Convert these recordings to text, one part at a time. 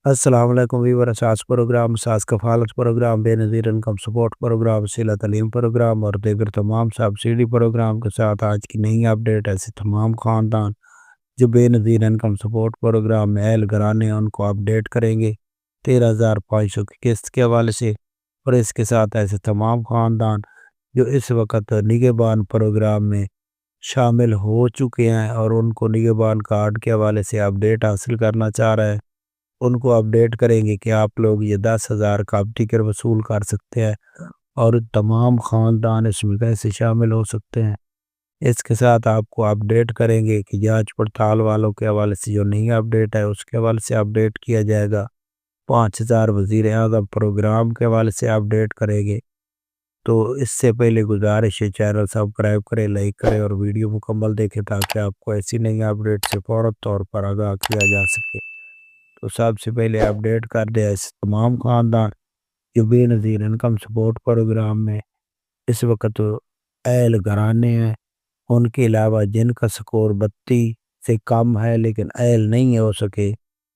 السلام علیکم ویور اساس پروگرام اساس کفالت پروگرام بے نظیر انکم سپورٹ پروگرام وسیلہ تعلیم پروگرام اور دیگر تمام سبسڈی پروگرام کے ساتھ آج کی نئی اپڈیٹ ایسے تمام خاندان جو بے نظیر انکم سپورٹ پروگرام میں اہل گرانے ہیں ان کو اپڈیٹ کریں گے 13,500 کی قسط کے حوالے سے، اور اس کے ساتھ ایسے تمام خاندان جو اس وقت نگہبان پروگرام میں شامل ہو چکے ہیں اور ان کو نگہبان کارڈ کے حوالے سے اپڈیٹ حاصل کرنا چاہ رہے ہیں، ان کو اپڈیٹ کریں گے کہ آپ لوگ یہ 10,000 کا ٹکٹ وصول کر سکتے ہیں اور تمام خاندان اس میں کیسے شامل ہو سکتے ہیں۔ اس کے ساتھ آپ کو اپڈیٹ کریں گے کہ جانچ پڑتال والوں کے حوالے سے جو نئی اپڈیٹ ہے اس کے حوالے سے اپڈیٹ کیا جائے گا۔ 5,000 وزیر اعظم پروگرام کے حوالے سے اپڈیٹ کریں گے۔ تو اس سے پہلے گزارش ہے چینل سبسکرائب کریں، لائک کریں اور ویڈیو مکمل دیکھیں تاکہ آپ کو ایسی نئی اپڈیٹ سے فوری طور پر آگاہ کیا جا سکے۔ تو سب سے پہلے اپڈیٹ کر دیا اس تمام خاندان جو بے نظیر انکم سپورٹ پروگرام میں اس وقت اہل گھرانے ہیں، ان کے علاوہ جن کا سکور 32 سے کم ہے لیکن اہل نہیں ہو سکے،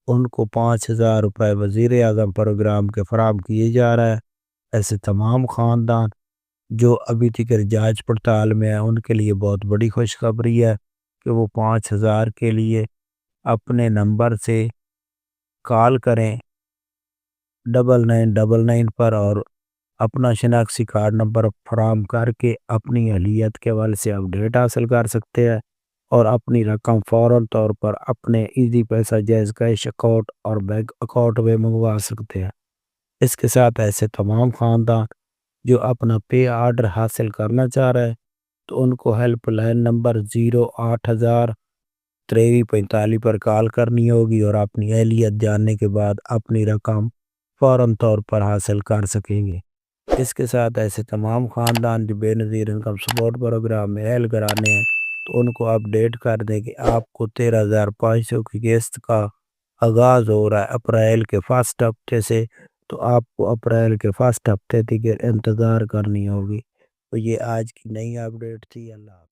ان کو 5,000 روپے وزیر اعظم پروگرام کے فراہم کیے جا رہا ہے۔ ایسے تمام خاندان جو ابھی تک جانچ پڑتال میں ہیں ان کے لیے بہت بڑی خوشخبری ہے کہ وہ 5,000 کے لیے اپنے نمبر سے کال کریں 9999 پر اور اپنا شناختی کارڈ نمبر فراہم کر کے اپنی اہلیت کے حوالے سے اپڈیٹ حاصل کر سکتے ہیں اور اپنی رقم فوراً طور پر اپنے ایزی پیسہ جائز کیش اکاؤنٹ اور بینک اکاؤنٹ میں منگوا سکتے ہیں۔ اس کے ساتھ ایسے تمام خاندان جو اپنا پے آرڈر حاصل کرنا چاہ رہے ہیں تو ان کو ہیلپ لائن نمبر 08,000 4345 پر کال کرنی ہوگی اور اپنی اہلیت جاننے کے بعد اپنی رقم فوراً طور پر حاصل کر سکیں گے۔ اس کے ساتھ ایسے تمام خاندان جو بے نظیر انکم سپورٹ پروگرام میں اہل گرانے ہیں تو ان کو اپڈیٹ کر دیں کہ آپ کو 13,500 کی قسط کا آغاز ہو رہا ہے اپریل کے فرسٹ ہفتے سے، تو آپ کو اپریل کے فرسٹ ہفتے تک انتظار کرنی ہوگی۔ تو یہ آج کی نئی اپڈیٹ تھی۔ اللہ حافظ۔